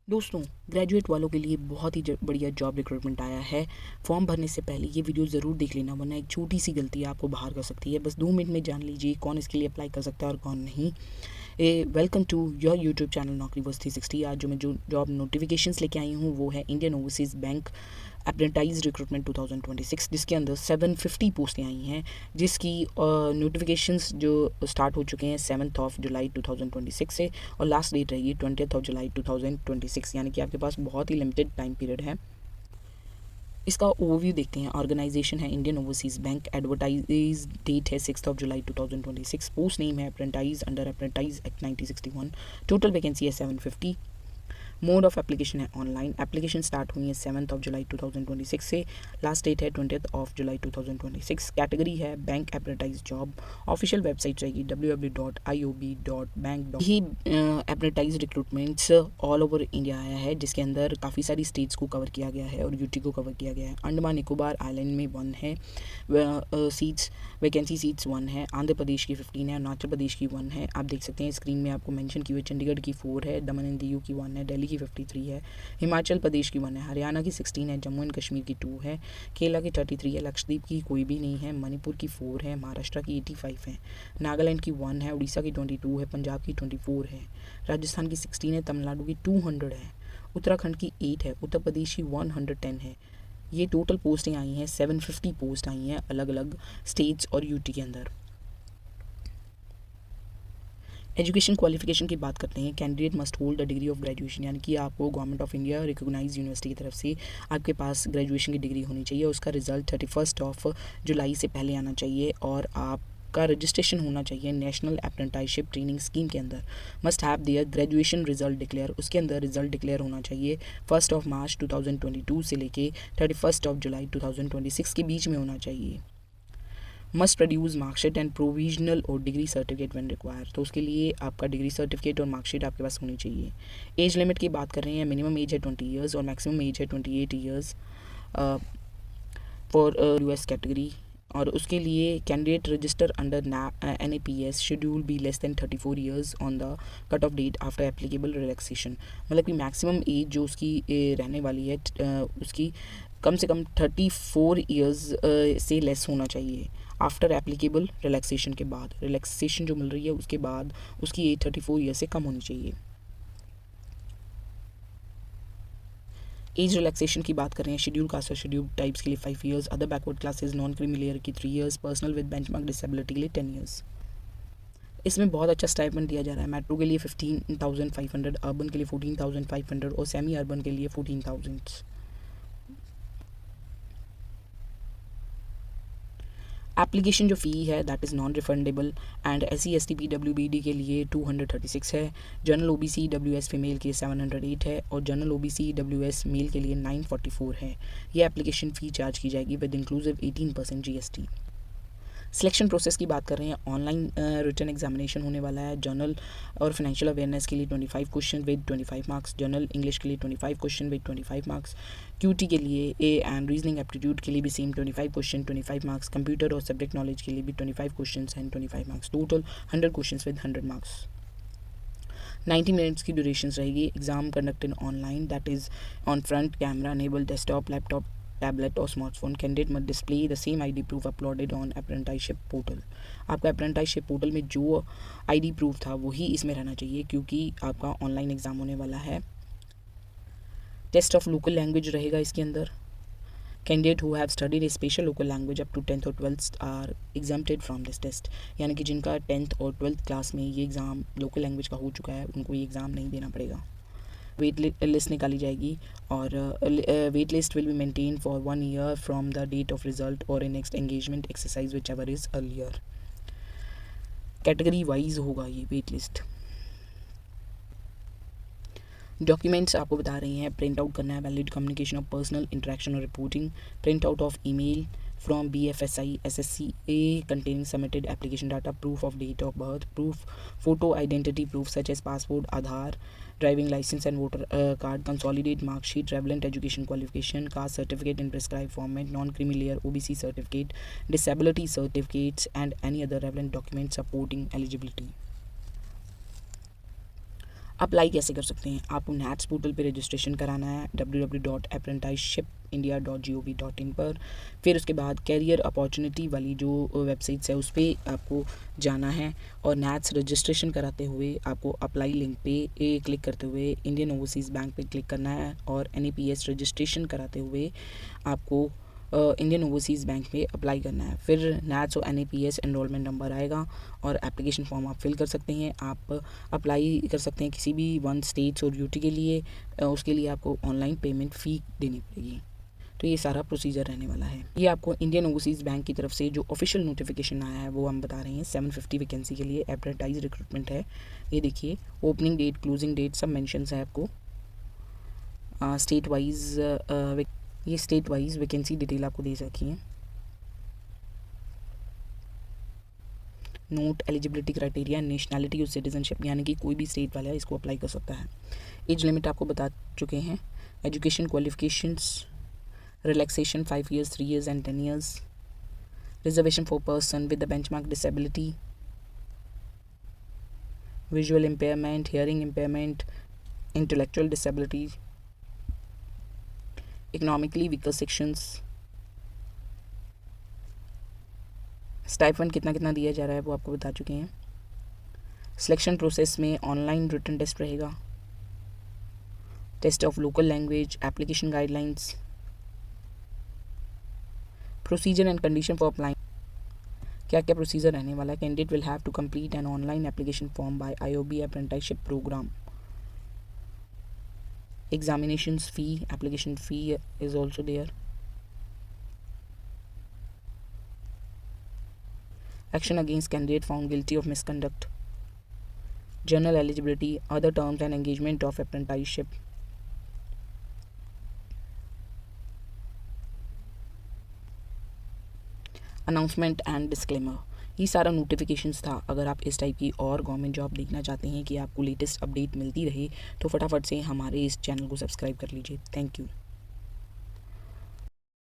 दोस्तों, ग्रेजुएट वालों के लिए बहुत ही बढ़िया जॉब रिक्रूटमेंट आया है। फॉर्म भरने से पहले ये वीडियो ज़रूर देख लेना, वरना एक छोटी सी गलती आपको बाहर कर सकती है। बस 2 मिनट में जान लीजिए कौन इसके लिए अप्लाई कर सकता है और कौन नहीं। Welcome to your YouTube channel Naukri Bas 360। आज जो जॉब नोटिफिकेशंस लेके आई हूँ वो है Indian overseas bank apprentice recruitment 2026, जिसके अंदर 750 पोस्टें आई हैं, जिसकी नोटिफिकेशंस जो स्टार्ट हो चुके हैं 7 जुलाई 2026 से, और लास्ट डेट रहेगी 20 जुलाई 2026, यानी कि आपके पास बहुत ही लिमिटेड टाइम पीरियड है। इसका ओवरव्यू देखते हैं। ऑर्गेनाइजेशन है Indian overseas bank. Advertise date है 6 जुलाई 2026। पोस्ट नेम है apprentice under apprentice act 1961। Total vacancy है 750। मोड ऑफ एप्लीकेशन है ऑनलाइन। एप्लीकेशन स्टार्ट हुई है 7 जुलाई 2026 से, लास्ट डेट है 20 जुलाई 2026। कैटेगरी है बैंक एप्रेंटाइज जॉब। ऑफिशियल वेबसाइट रहेगी www.iob.bank। ही एप्रेंटाइज रिक्रूटमेंट्स ऑल ओवर इंडिया आया है, जिसके अंदर काफ़ी सारी स्टेट्स को कवर किया गया है और यूटी को कवर किया गया है। अंडमान निकोबार आइलैंड में 1 है सीट्स, वैकेंसी सीट्स 1 है। आंध्र प्रदेश की 15 है, अरुणाचल प्रदेश की 1 है। आप देख सकते हैं स्क्रीन में आपको मेंशन की हुई। चंडीगढ़ की 4 है, दमन एंड दीव की 1 है, दिल्ली की 53 है, हिमाचल प्रदेश की 1 है, हरियाणा की 16 है, जम्मू एंड कश्मीर की 2 है, केरला की 33 है, लक्षद्वीप की कोई भी नहीं है, मणिपुर की 4 है, महाराष्ट्र की 85 है, नागालैंड की 1 है, उड़ीसा की 22 है, पंजाब की 24 है, राजस्थान की 16 है, तमिलनाडु की 200 है, उत्तराखंड की 8 है, उत्तर प्रदेश की 110 है। ये टोटल पोस्टें आई हैं, 750 पोस्ट आई हैं अलग अलग स्टेट्स और यूटी के अंदर। एजुकेशन क्वालिफिकेशन की बात करते हैं। Candidate must hold a degree of graduation, यानी कि आपको government of India recognise university की तरफ से आपके पास ग्रेजुएशन की डिग्री होनी चाहिए। उसका रिजल्ट 31 जुलाई से पहले आना चाहिए, और आप का रजिस्ट्रेशन होना चाहिए नेशनल अप्रेंटिसशिप ट्रेनिंग स्कीम के अंदर। Must have their graduation result declare, उसके अंदर रिजल्ट डिक्लेयर होना चाहिए 1 मार्च 2022 से लेके 31 जुलाई 2026 के बीच में होना चाहिए। Must produce marksheet and provisional और डिग्री सर्टिफिकेट व्हेन रिक्वायर, तो उसके लिए आपका डिग्री सर्टिफिकेट और मार्कशीट आपके पास होनी चाहिए। एज लिमिट की बात कर रहे हैं, मिनिमम एज है 20 ईयर्स और मैक्सिमम एज है 28 ईयर्स फॉर यूएस कैटेगरी। और उसके लिए candidate register under NAPS schedule B less than 34 years on the cut off date after applicable relaxation, मतलब कि मैक्सिमम एज जो उसकी रहने वाली है उसकी कम से कम 34 ईयर्स से लेस होना चाहिए आफ्टर एप्लीकेबल रिलैक्सेशन के बाद। रिलैक्सेशन जो मिल रही है उसके बाद उसकी एज 34 ईयर से कम होनी चाहिए। एज रिलैक्सेशन की बात करें, शेड्यूल कास्ट और शेड्यूल टाइप्स के लिए 5 years, other backward classes non creamy layer की 3 years, personal with benchmark disability के लिए 10 ईयर्स। इसमें बहुत अच्छा स्टाइपेंड दिया जा रहा है। मेट्रो के लिए 15,500, अर्बन के लिए 14,500 और सेमी अर्बन के लिए 14,000। एप्लीकेशन जो फ़ी है that is non refundable and SC ST PWBD के लिए 236 है, जनरल OBC WS फीमेल के लिए 708 है और जनरल OBC WS मेल के लिए 944 है। ये एप्लीकेशन फ़ी चार्ज की जाएगी with inclusive 18% GST। Selection process की बात कर रहे हैं, ऑनलाइन रिटन एग्जामिनेशन होने वाला है। जनरल और फाइनेंशियल अवेयरनेस के लिए 25 question with 25 marks, general English के लिए 25 क्वेश्चन विद 25 मार्क्स, QT के लिए ए एंड रीजनिंग एप्टीट्यूड के लिए भी सेम 25 क्वेश्चन 25 मार्क्स, कंप्यूटर और सब्जेक्ट नॉलेज के लिए भी 25 question and 25 marks, total 100 question with 100 marks. 90 minutes की ड्यूरेशन रहेगी। Exam conducted online, that is on front camera enable desktop, laptop, tablet और smartphone. Candidate must display the same ID proof uploaded on apprenticeship portal. आपका apprenticeship portal में जो ID proof था वही इसमें रहना चाहिए, क्योंकि आपका ऑनलाइन एग्ज़ाम होने वाला है। टेस्ट ऑफ लोकल लैंग्वेज रहेगा इसके अंदर। Candidate who have studied a special local language up to 10th और 12th are exempted from this test, यानी कि जिनका 10th और 12th क्लास में ये एग्ज़ाम लोकल लैंग्वेज का हो चुका है उनको ये एग्ज़ाम नहीं देना पड़ेगा। वेट लिस्ट निकाली जाएगी और wait list will be maintain for 1 year from the date of result और a next engagement exercise which ever is earlier. Category wise होगा ये वेट लिस्ट। डॉक्यूमेंट्स आपको बता रही हैं, प्रिंट आउट करना है valid communication of personal interaction और reporting, print out of email from BFSI SSCA containing submitted application data, proof of date of birth, proof photo identity proof such as passport, Aadhaar, driving license and voter card, consolidate mark sheet, relevant education qualification, caste certificate in prescribed format, non-creamy layer OBC certificate, disability certificates and any other relevant documents supporting eligibility. Apply कैसे कर सकते हैं? आपको nits portal पे registration कराना है www.apprenticeshipindia.gov.in पर। फिर उसके बाद कैरियर अपॉर्चुनिटी वाली जो वेबसाइट्स है उस पर आपको जाना है और नैट्स रजिस्ट्रेशन कराते हुए आपको अप्लाई लिंक पे क्लिक करते हुए इंडियन ओवरसीज़ बैंक पे क्लिक करना है और NAPS रजिस्ट्रेशन कराते हुए आपको इंडियन ओवरसीज़ बैंक में अप्लाई करना है। फिर नैट्स और NAPS एनरोलमेंट नंबर आएगा और एप्लीकेशन फॉर्म आप फिल कर सकते हैं। आप अप्लाई कर सकते हैं किसी भी 1 स्टेट्स और UT के लिए। उसके लिए आपको ऑनलाइन पेमेंट फ़ी देनी पड़ेगी। तो ये सारा प्रोसीजर रहने वाला है। ये आपको इंडियन ओवरसीज़ बैंक की तरफ से जो ऑफिशियल नोटिफिकेशन आया है वो हम बता रहे हैं। 750 वैकेंसी के लिए एडवर्टाइज रिक्रूटमेंट है। ये देखिए, ओपनिंग डेट, क्लोजिंग डेट सब मेंशंस है आपको। स्टेट वाइज ये स्टेट वाइज वैकेंसी डिटेल आपको दे रखी है। नोट एलिजिबिलिटी क्राइटेरिया, नेशनैलिटी और सिटीजनशिप, यानी कि कोई भी स्टेट वाला इसको अप्लाई कर सकता है। एज लिमिट आपको बता चुके हैं। Education qualifications, relaxation 5 years, 3 years and 10 years, reservation for person with the benchmark disability, visual impairment, hearing impairment, intellectual disability, economically weaker sections. Stipend कितना कितना दिया जा रहा है वो आपको बता चुके हैं। सिलेक्शन प्रोसेस में ऑनलाइन रिटन टेस्ट रहेगा, test of local language, application guidelines, procedure and condition for applying. क्या क्या प्रोसीजर रहने वाला है? Candidate will have to complete an online application form by IOB apprenticeship program. Examinations fee, application fee is also there. Action against candidate found guilty of misconduct. General eligibility, other terms and engagement of apprenticeship. Announcement and disclaimer. ये सारा notifications था। अगर आप इस type की और government job देखना चाहते हैं कि आपको लेटेस्ट अपडेट मिलती रहे तो फटाफट से हमारे इस चैनल को सब्सक्राइब कर लीजिए। Thank you.